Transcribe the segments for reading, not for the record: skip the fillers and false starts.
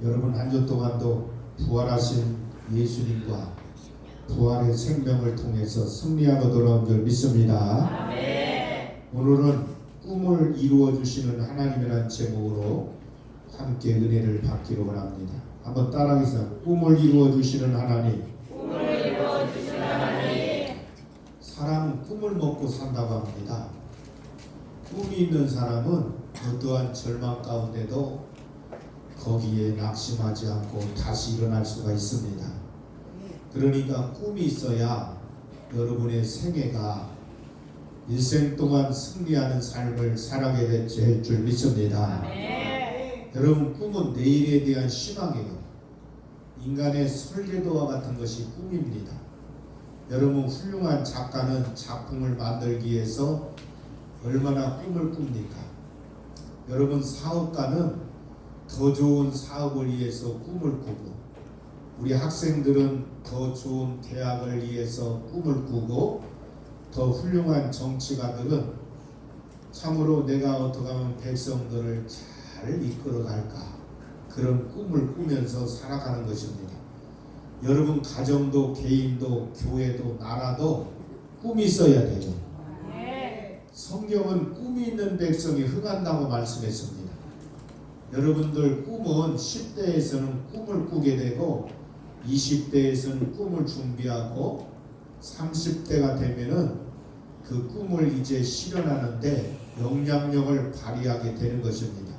여러분 한 주 동안도 부활하신 예수님과 부활의 생명을 통해서 승리하고 돌아온 줄 믿습니다. 아멘. 오늘은 꿈을 이루어 주시는 하나님이라는 제목으로 함께 은혜를 받기로 원합니다. 한번 따라하겠습니다. 꿈을 이루어 주시는 하나님. 꿈을 이루어 주시는 하나님. 사람은 꿈을 먹고 산다고 합니다. 꿈이 있는 사람은 어떠한 절망 가운데도 거기에 낙심하지 않고 다시 일어날 수가 있습니다. 그러니까 꿈이 있어야 여러분의 생애가 일생 동안 승리하는 삶을 살아가게 될 줄 믿습니다. 아멘. 여러분, 꿈은 내일에 대한 희망이에요. 인간의 설계도와 같은 것이 꿈입니다. 여러분, 훌륭한 작가는 작품을 만들기 위해서 얼마나 꿈을 꿉니까? 여러분, 사업가는 더 좋은 사업을 위해서 꿈을 꾸고, 우리 학생들은 더 좋은 대학을 위해서 꿈을 꾸고, 더 훌륭한 정치가들은 참으로 내가 어떻게 하면 백성들을 잘 이끌어갈까, 그런 꿈을 꾸면서 살아가는 것입니다. 여러분, 가정도 개인도 교회도 나라도 꿈이 있어야 돼요. 성경은 꿈이 있는 백성이 흥한다고 말씀했습니다. 여러분들, 꿈은 10대에서는 꿈을 꾸게 되고 20대에서는 꿈을 준비하고 30대가 되면은 그 꿈을 이제 실현하는데 영향력을 발휘하게 되는 것입니다.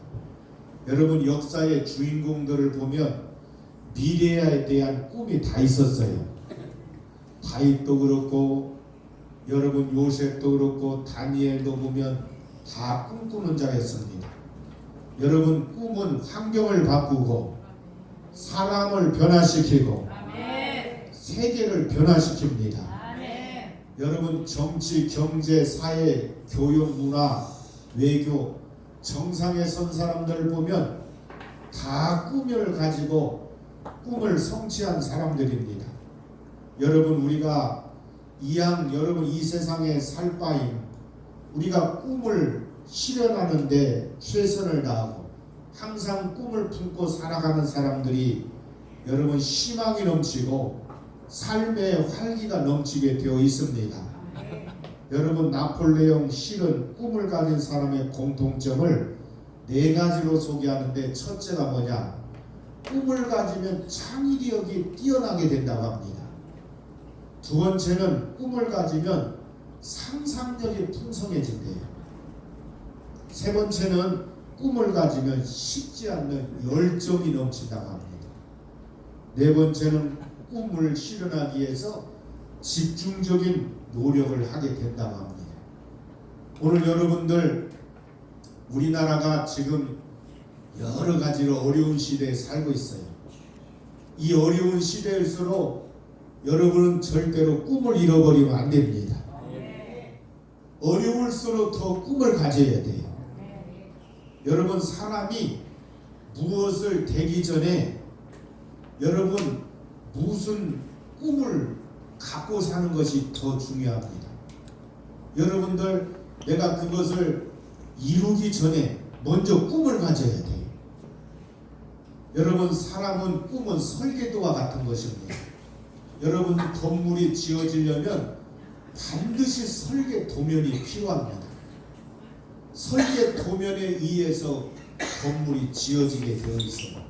여러분, 역사의 주인공들을 보면 미래에 대한 꿈이 다 있었어요. 다윗도 그렇고, 여러분 요셉도 그렇고, 다니엘도 보면 다 꿈꾸는 자였습니다. 여러분, 꿈은 환경을 바꾸고 사람을 변화시키고 세계를 변화시킵니다. 여러분, 정치, 경제, 사회, 교육, 문화, 외교 정상에 선 사람들 보면 다 꿈을 가지고 꿈을 성취한 사람들입니다. 여러분, 우리가 여러분 이 세상에 살 바임 우리가 꿈을 실현하는데 최선을 다하고 항상 꿈을 품고 살아가는 사람들이 여러분 희망이 넘치고 삶의 활기가 넘치게 되어 있습니다. 여러분, 나폴레옹 힐은 꿈을 가진 사람의 공통점을 4가지로 소개하는데, 첫째가 뭐냐? 꿈을 가지면 창의력이 뛰어나게 된다고 합니다. 두 번째는 꿈을 가지면 상상력이 풍성해진대요. 세 번째는 꿈을 가지면 식지 않는 열정이 넘친다고 합니다. 네 번째는 꿈을 실현하기 위해서 집중적인 노력을 하게 된다고 합니다. 오늘 여러분들, 우리나라가 지금 여러 가지로 어려운 시대에 살고 있어요. 이 어려운 시대일수록 여러분은 절대로 꿈을 잃어버리면 안 됩니다. 어려울수록 더 꿈을 가져야 돼요. 여러분, 사람이 무엇을 되기 전에 여러분 무슨 꿈을 갖고 사는 것이 더 중요합니다. 여러분들, 내가 그것을 이루기 전에 먼저 꿈을 가져야 돼요. 여러분, 사람은 꿈은 설계도와 같은 것입니다. 여러분, 건물이 지어지려면 반드시 설계 도면이 필요합니다. 설계 도면에 의해서 건물이 지어지게 되어 있어요.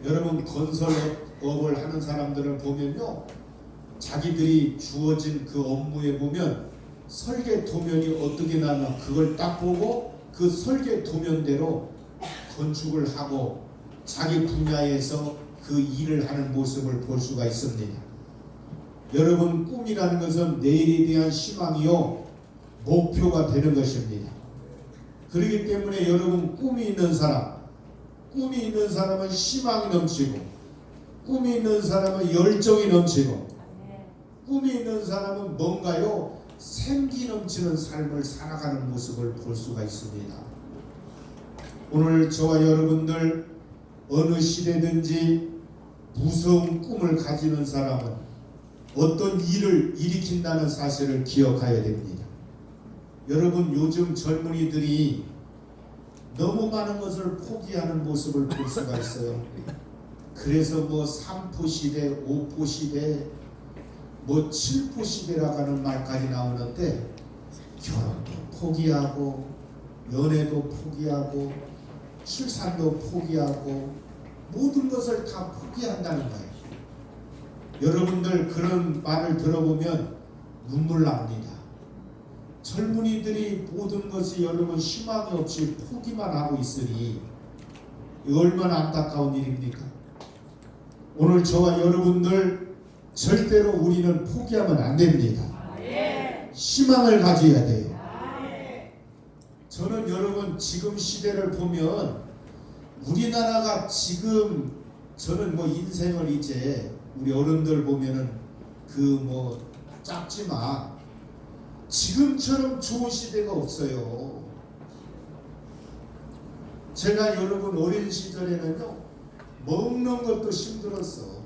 여러분, 건설업을 하는 사람들을 보면요, 자기들이 주어진 그 업무에 보면 설계 도면이 어떻게 나나 그걸 딱 보고 그 설계 도면대로 건축을 하고 자기 분야에서 그 일을 하는 모습을 볼 수가 있습니다. 여러분, 꿈이라는 것은 내일에 대한 희망이요 목표가 되는 것입니다. 그렇기 때문에 여러분, 꿈이 있는 사람은 희망이 넘치고, 꿈이 있는 사람은 열정이 넘치고, 꿈이 있는 사람은 뭔가요 생기 넘치는 삶을 살아가는 모습을 볼 수가 있습니다. 오늘 저와 여러분들, 어느 시대든지 무서운 꿈을 가지는 사람은 어떤 일을 일으킨다는 사실을 기억해야 됩니다. 여러분, 요즘 젊은이들이 너무 많은 것을 포기하는 모습을 볼 수가 있어요. 그래서 뭐 3포 시대, 5포 시대, 뭐 7포 시대라고 하는 말까지 나오는데 결혼도 포기하고 연애도 포기하고 출산도 포기하고 모든 것을 다 포기한다는 거예요. 여러분들 그런 말을 들어보면 눈물 납니다. 젊은이들이 모든 것이 여러분 희망이 없이 포기만 하고 있으니 얼마나 안타까운 일입니까? 오늘 저와 여러분들 절대로 우리는 포기하면 안 됩니다. 희망을 가져야 돼요. 저는 여러분 지금 시대를 보면 우리나라가 지금 저는 뭐 인생을 이제 우리 어른들 보면은 그 뭐 짧지만 지금처럼 좋은 시대가 없어요. 제가 여러분 어린 시절에는요 먹는 것도 힘들었어.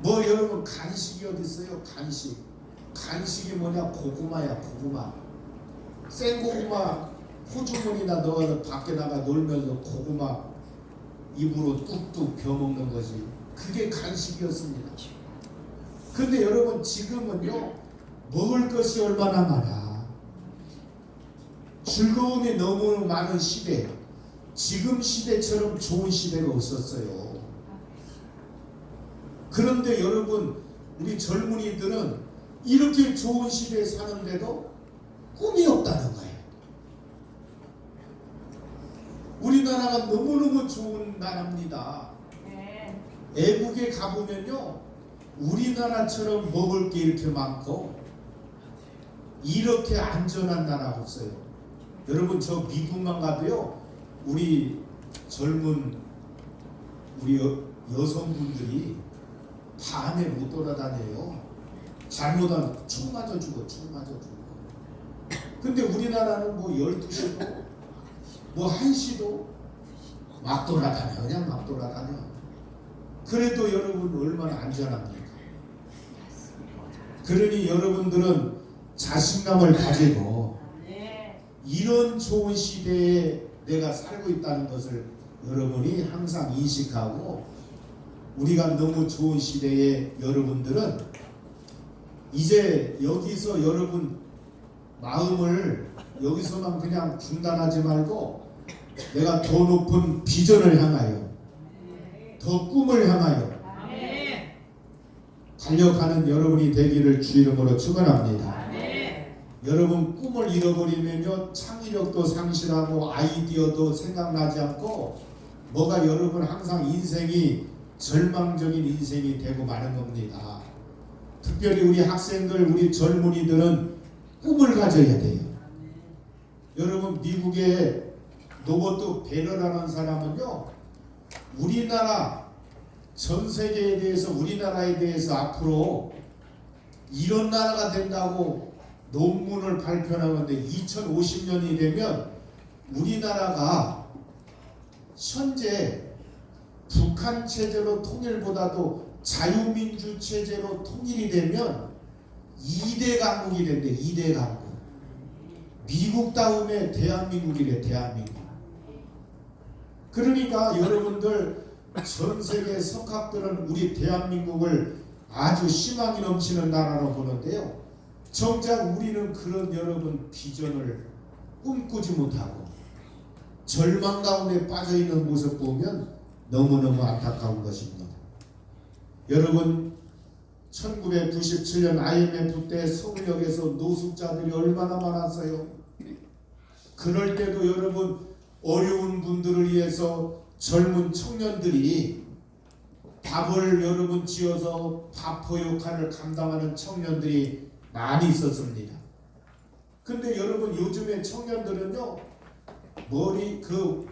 뭐 여러분 간식이 어디 있어요? 간식이 뭐냐? 고구마야 고구마. 생고구마 호주머니나 넣어서 밖에 나가 놀면서 고구마 입으로 뚝뚝 베어먹는 거지. 그게 간식이었습니다. 근데 여러분 지금은요 먹을 것이 얼마나 많아. 즐거움이 너무 많은 시대. 지금 시대처럼 좋은 시대가 없었어요. 그런데 여러분 우리 젊은이들은 이렇게 좋은 시대에 사는데도 꿈이 없다는 거예요. 우리나라가 너무너무 좋은 나라입니다. 애국에 가보면요 우리나라처럼 먹을 게 이렇게 많고 이렇게 안전한 나라가 없어요. 여러분 저 미국만 가도요 우리 젊은 우리 여성분들이 밤에 못 돌아다녀요. 잘못하면 총 맞아 죽어. 근데 우리나라는 뭐 12시도 뭐 1시도 막 돌아다녀. 그냥 막 돌아다녀. 그래도 여러분 얼마나 안전합니까? 그러니 여러분들은 자신감을 가지고 이런 좋은 시대에 내가 살고 있다는 것을 여러분이 항상 인식하고 우리가 너무 좋은 시대에 여러분들은 이제 여기서 여러분 마음을 여기서만 그냥 중단하지 말고 내가 더 높은 비전을 향하여 더 꿈을 향하여 달려가는 여러분이 되기를 주 이름으로 축원합니다. 여러분 꿈을 잃어버리면요 창의력도 상실하고 아이디어도 생각나지 않고 뭐가 여러분 항상 인생이 절망적인 인생이 되고 마는 겁니다. 특별히 우리 학생들 우리 젊은이들은 꿈을 가져야 돼요. 여러분 미국의 로버트 베러라는 사람은요 우리나라 전 세계에 대해서 우리나라에 대해서 앞으로 이런 나라가 된다고 논문을 발표하는데 2050년이 되면 우리나라가 현재 북한 체제로 통일보다도 자유민주 체제로 통일이 되면 2대 강국이 된대. 2대 강국. 미국 다음에 대한민국이래. 대한민국. 그러니까 여러분들 전 세계 석학들은 우리 대한민국을 아주 희망이 넘치는 나라로 보는데요. 정작 우리는 그런 여러분 비전을 꿈꾸지 못하고 절망 가운데 빠져있는 모습 보면 너무너무 안타까운 것입니다. 여러분 1997년 IMF 때 서울역에서 노숙자들이 얼마나 많았어요. 그럴 때도 여러분 어려운 분들을 위해서 젊은 청년들이 밥을 여러분 지어서 밥포 역할을 감당하는 청년들이 많이 있었습니다. 근데 여러분 요즘에 청년들은요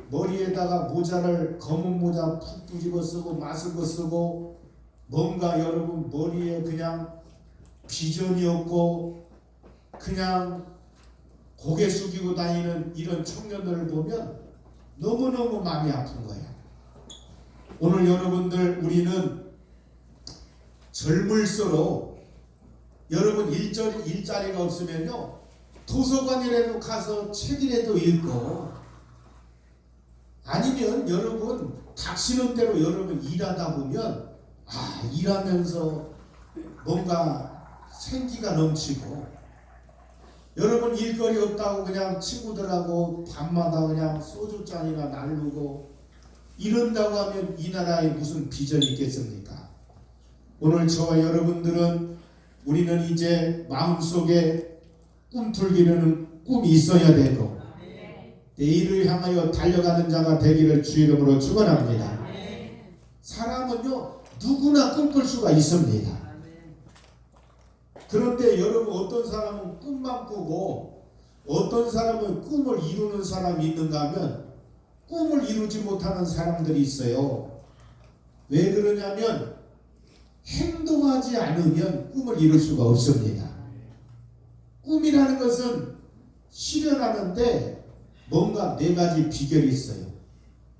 머리에다가 모자를 검은 모자 푹 뒤집어 쓰고 마스크 쓰고 뭔가 여러분 머리에 그냥 비전이 없고 그냥 고개 숙이고 다니는 이런 청년들을 보면 너무너무 마음이 아픈 거야. 오늘 여러분들 우리는 젊을수록 여러분 일자리가 없으면요 도서관이라도 가서 책이라도 읽고, 아니면 여러분 닥치는 대로 여러분 일하다 보면 일하면서 뭔가 생기가 넘치고, 여러분 일거리 없다고 그냥 친구들하고 밤마다 그냥 소주잔이나 나누고 이런다고 하면 이 나라에 무슨 비전이 있겠습니까? 오늘 저와 여러분들은 우리는 이제 마음속에 꿈틀기는 꿈이 있어야 되고 내일을 향하여 달려가는 자가 되기를 주 이름으로 축원합니다. 사람은요 누구나 꿈꿀 수가 있습니다. 그런데 여러분 어떤 사람은 꿈만 꾸고 어떤 사람은 꿈을 이루는 사람이 있는가 하면 꿈을 이루지 못하는 사람들이 있어요. 왜 그러냐면 행동하지 않으면 꿈을 이룰 수가 없습니다. 꿈이라는 것은 실현하는데 뭔가 네 가지 비결이 있어요.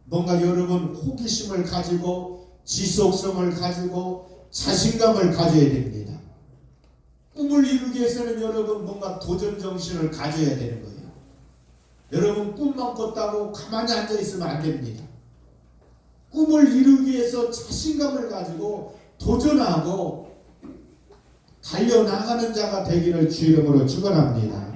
뭔가 여러분 호기심을 가지고 지속성을 가지고 자신감을 가져야 됩니다. 꿈을 이루기 위해서는 여러분 뭔가 도전 정신을 가져야 되는 거예요. 여러분 꿈만 꿨다고 가만히 앉아 있으면 안 됩니다. 꿈을 이루기 위해서 자신감을 가지고 도전하고 달려나가는 자가 되기를 주 이름으로 축원합니다.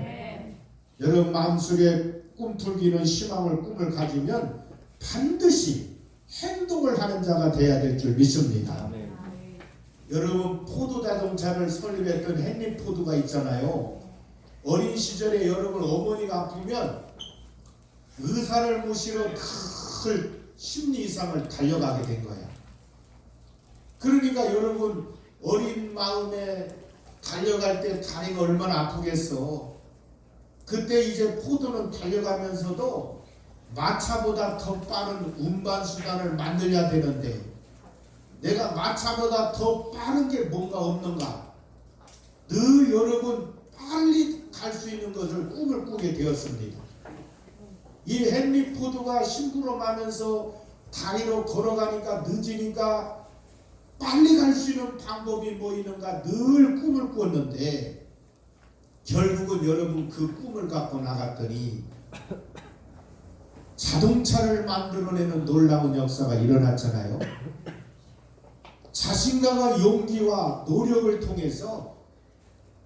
여러분 마음속에 꿈틀기는 희망을 꿈을 가지면 반드시 행동을 하는 자가 되어야 될 줄 믿습니다. 여러분 포도 자동차를 설립했던 헨리 포드가 있잖아요. 어린 시절에 여러분 어머니가 아프면 의사를 모시러 늘 10리 이상을 달려가게 된 거야. 그러니까 여러분 어린 마음에 달려갈 때 다리가 얼마나 아프겠어. 그때 이제 포도는 달려가면서도 마차보다 더 빠른 운반수단을 만들어야 되는데 내가 마차보다 더 빠른 게 뭔가 없는가. 늘 여러분 빨리 갈 수 있는 것을 꿈을 꾸게 되었습니다. 이 헨리 포드가 심부름하면서 다리로 걸어가니까 늦으니까 빨리 갈 수 있는 방법이 뭐 있는가 늘 꿈을 꿨는데 결국은 여러분 그 꿈을 갖고 나갔더니 자동차를 만들어내는 놀라운 역사가 일어났잖아요. 자신감과 용기와 노력을 통해서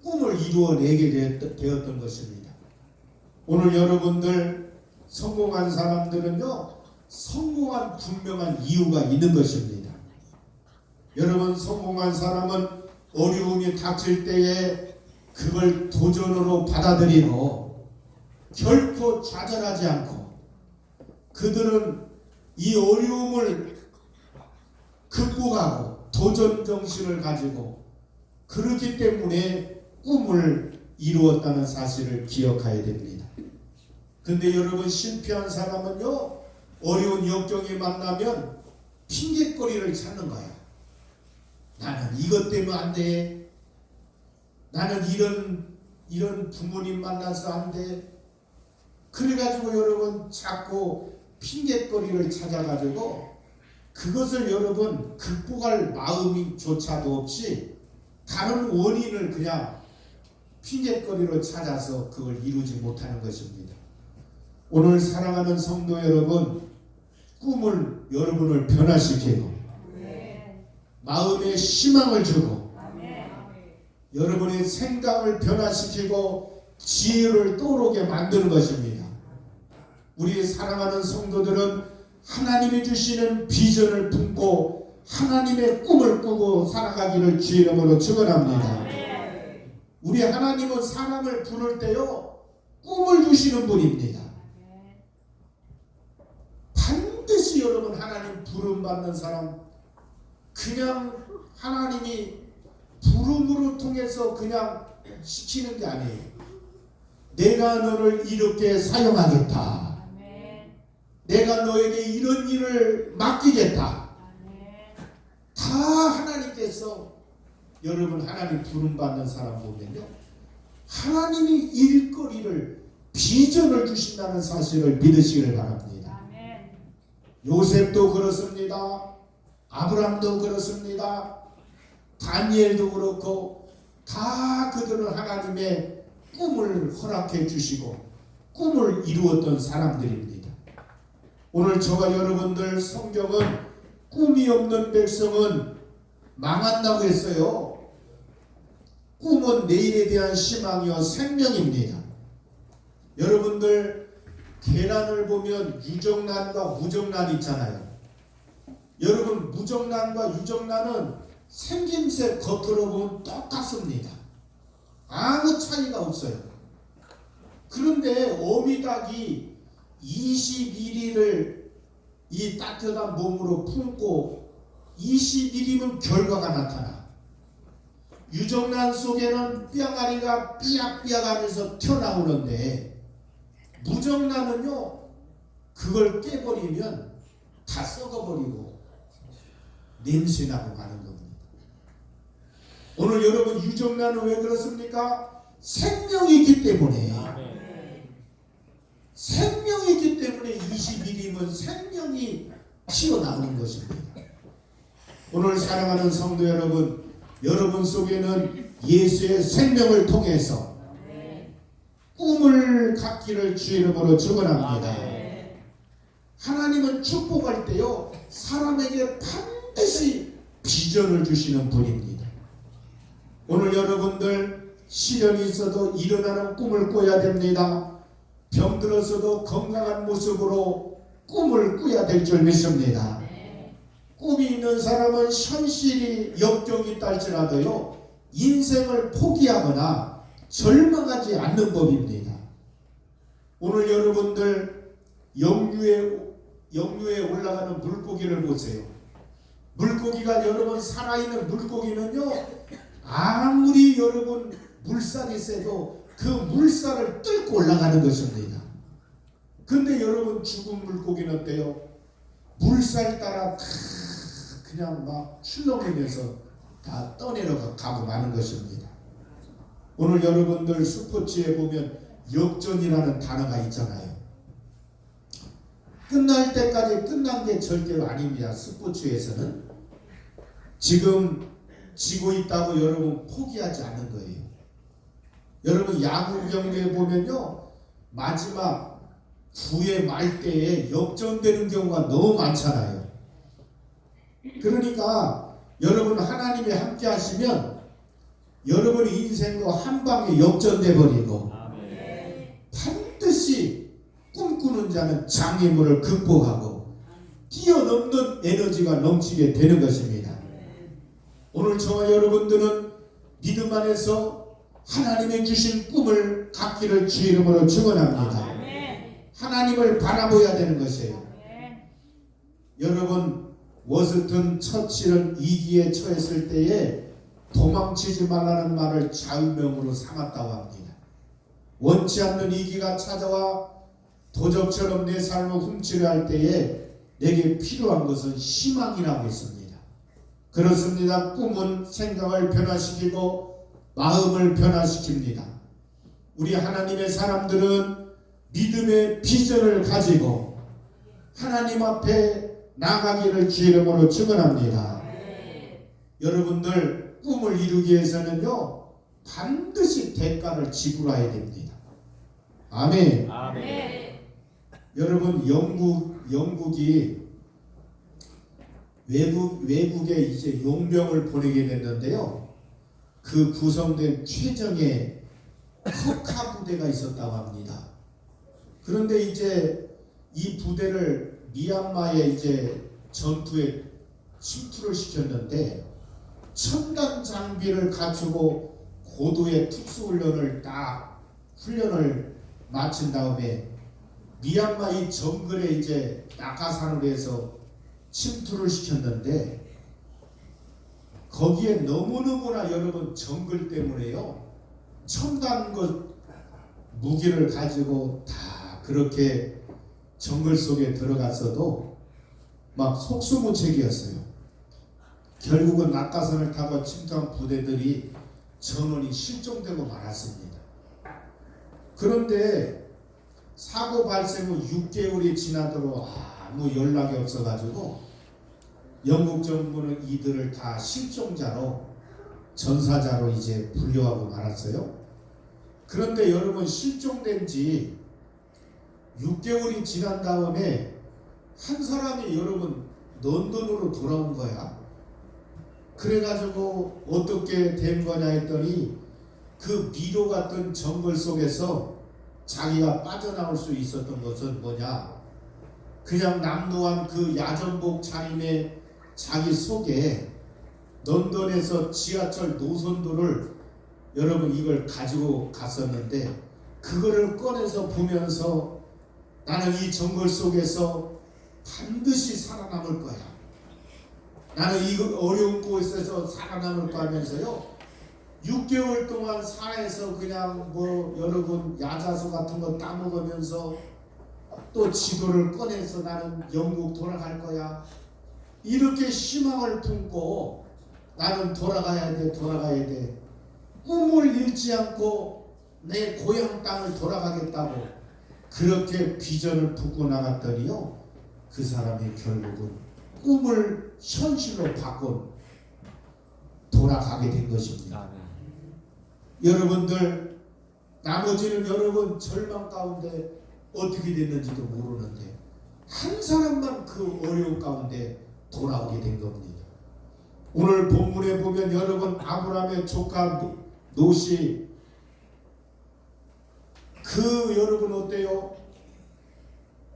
꿈을 이루어내게 되었던 것입니다. 오늘 여러분들 성공한 사람들은요 성공한 분명한 이유가 있는 것입니다. 여러분 성공한 사람은 어려움이 닥칠 때에 그걸 도전으로 받아들이고 결코 좌절하지 않고 그들은 이 어려움을 극복하고 도전 정신을 가지고 그렇기 때문에 꿈을 이루었다는 사실을 기억해야 됩니다. 근데 여러분 실패한 사람은요 어려운 역경이 만나면 핑계거리를 찾는 거야. 나는 이것 때문에 안 돼. 나는 이런 부모님 만나서 안 돼. 그래가지고 여러분 자꾸 핑계거리를 찾아가지고 그것을 여러분 극복할 마음이 조차도 없이 다른 원인을 그냥 핑계거리로 찾아서 그걸 이루지 못하는 것입니다. 오늘 사랑하는 성도 여러분 꿈을 여러분을 변화시키고 마음에 희망을 주고 여러분의 생각을 변화시키고 지혜를 떠오르게 만드는 것입니다. 우리 사랑하는 성도들은 하나님이 주시는 비전을 품고 하나님의 꿈을 꾸고 살아가기를 주 이름으로 축원합니다. 우리 하나님은 사람을 부를 때요 꿈을 주시는 분입니다. 반드시 여러분 하나님 부름 받는 사람 그냥 하나님이 부름으로 통해서 그냥 시키는 게 아니에요. 내가 너를 이렇게 사용하겠다. 내가 너에게 이런 일을 맡기겠다. 다 하나님께서 여러분 하나님 부름 받는 사람 보면요 하나님이 일거리를 비전을 주신다는 사실을 믿으시기를 바랍니다. 요셉도 그렇습니다. 아브람도 그렇습니다. 다니엘도 그렇고 다 그들은 하나님의 꿈을 허락해 주시고 꿈을 이루었던 사람들입니다. 오늘 저와 여러분들 성경은 꿈이 없는 백성은 망한다고 했어요. 꿈은 내일에 대한 희망이요 생명입니다. 여러분들 계란을 보면 유정란과 무정란 있잖아요. 여러분 무정란과 유정란은 생김새 겉으로 보면 똑같습니다. 아무 차이가 없어요. 그런데 어미닭이 21일을 이 따뜻한 몸으로 품고 21일이면 결과가 나타나. 유정란 속에는 뼈가리가 삐약삐약하면서 튀어나오는데 무정란은요 그걸 깨버리면 다 썩어버리고 냄새나고 가는 겁니다. 오늘 여러분 유정란은 왜 그렇습니까? 생명이 있기 때문에. 생명이 있기 때문에 21이면 생명이 튀어나오는 것입니다. 오늘 사랑하는 성도 여러분, 여러분 속에는 예수의 생명을 통해서 꿈을 갖기를 주 이름으로 축원합니다. 하나님은 축복할 때요 사람에게 반드시 비전을 주시는 분입니다. 오늘 여러분들 시련이 있어도 일어나는 꿈을 꿔야 됩니다. 병들어서도 건강한 모습으로 꿈을 꾸어야 될 줄 믿습니다. 꿈이 있는 사람은 현실이 역경이 있다 할지라도요 인생을 포기하거나 절망하지 않는 법입니다. 오늘 여러분들 영유에 올라가는 물고기를 보세요. 물고기가 여러분 살아있는 물고기는요 아무리 여러분 물살이 세도 그 물살을 뚫고 올라가는 것입니다. 근데 여러분 죽은 물고기는 어때요? 물살 따라 그냥 막 출렁이면서 다 떠내려가고 마는 것입니다. 오늘 여러분들 스포츠에 보면 역전이라는 단어가 있잖아요. 끝날 때까지 끝난 게 절대로 아닙니다. 스포츠에서는 지금 지고 있다고 여러분 포기하지 않는 거예요. 여러분 야구 경기에 보면요 마지막 9회 말대에 역전되는 경우가 너무 많잖아요. 그러니까 여러분 하나님이 함께 하시면 여러분의 인생도 한 방에 역전돼 버리고 반드시 꿈꾸는 자는 장애물을 극복하고 뛰어넘는 에너지가 넘치게 되는 것입니다. 오늘 저와 여러분들은 믿음 안에서 하나님의 주신 꿈을 갖기를 주 이름으로 축원합니다. 하나님을 바라보아야 되는 것이에요. 여러분 워스턴 처칠은 위기에 처했을 때에 도망치지 말라는 말을 좌우명으로 삼았다고 합니다. 원치 않는 위기가 찾아와 도적처럼 내 삶을 훔치려 할 때에 내게 필요한 것은 희망이라고 했습니다. 그렇습니다. 꿈은 생각을 변화시키고 마음을 변화시킵니다. 우리 하나님의 사람들은 믿음의 비전을 가지고 하나님 앞에 나가기를 주 이름으로 축원합니다. 여러분들 꿈을 이루기 위해서는요 반드시 대가를 지불해야 됩니다. 아멘. 여러분 영국이 외국에 이제 용병을 보내게 됐는데요. 그 구성된 최정예 흑하 부대가 있었다고 합니다. 그런데 이제 이 부대를 미얀마에 이제 전투에 침투를 시켰는데 첨단 장비를 갖추고 고도의 특수훈련을 훈련을 마친 다음에 미얀마 이 정글에 이제 낙하산으로 해서 침투를 시켰는데 거기에 너무너무나 여러분 정글 때문에요 첨단 무기를 가지고 다 그렇게 정글 속에 들어갔어도 막 속수무책이었어요. 결국은 낙하산을 타고 침투한 부대들이 전원이 실종되고 말았습니다. 그런데 사고 발생 후 6개월이 지나도록 아무 연락이 없어가지고 영국 정부는 이들을 다 실종자로 전사자로 이제 분류하고 말았어요. 그런데 여러분 실종된 지 6개월이 지난 다음에 한 사람이 여러분 런던으로 돌아온 거야. 그래가지고 어떻게 된 거냐 했더니 그 미로 같은 정글 속에서 자기가 빠져나올 수 있었던 것은 뭐냐, 그냥 남루한 그 야전복 차림의 자기 속에 런던에서 지하철 노선도를 여러분 이걸 가지고 갔었는데, 그거를 꺼내서 보면서 나는 이 정글 속에서 반드시 살아남을 거야, 나는 이 어려운 곳에서 살아남을 거 하면서요 6개월 동안 산에서 그냥 뭐 여러분 야자수 같은 거 따먹으면서 또 지도를 꺼내서 나는 영국 돌아갈 거야, 이렇게 희망을 품고 나는 돌아가야 돼 꿈을 잃지 않고 내 고향 땅을 돌아가겠다고 그렇게 비전을 품고 나갔더니요 그 사람이 결국은 꿈을 현실로 바꿔 돌아가게 된 것입니다. 여러분들 나머지는 여러분 절망 가운데 어떻게 됐는지도 모르는데 한 사람만 그 어려움 가운데 돌아오게 된 겁니다. 오늘 본문에 보면 여러분 아브라함의 조카 롯이 그 여러분 어때요?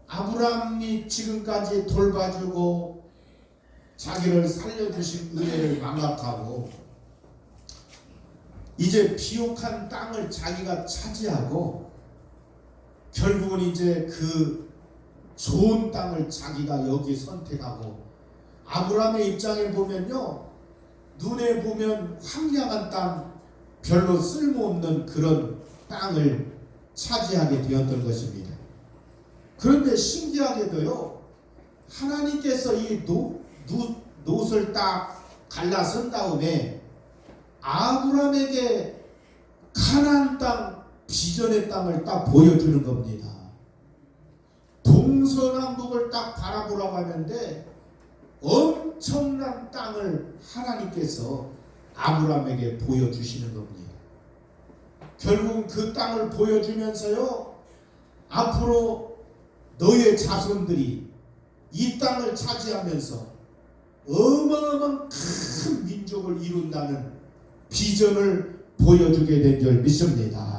아브라함이 지금까지 돌봐주고 자기를 살려주신 은혜를 망각하고 이제 비옥한 땅을 자기가 차지하고 결국은 이제 그 좋은 땅을 자기가 여기 선택하고, 아브라함의 입장에 보면요 눈에 보면 황량한 땅, 별로 쓸모없는 그런 땅을 차지하게 되었던 것입니다. 그런데 신기하게도요 하나님께서 이 롯을 딱 갈라선 다음에 아브라함에게 가나안 땅, 비전의 땅을 딱 보여주는 겁니다. 동서남북을 딱 바라보라고 하는데 엄청난 땅을 하나님께서 아브라함에게 보여주시는 겁니다. 결국 그 땅을 보여주면서요 앞으로 너의 자손들이 이 땅을 차지하면서 어마어마한 큰 민족을 이룬다는 비전을 보여주게 된 줄 믿습니다.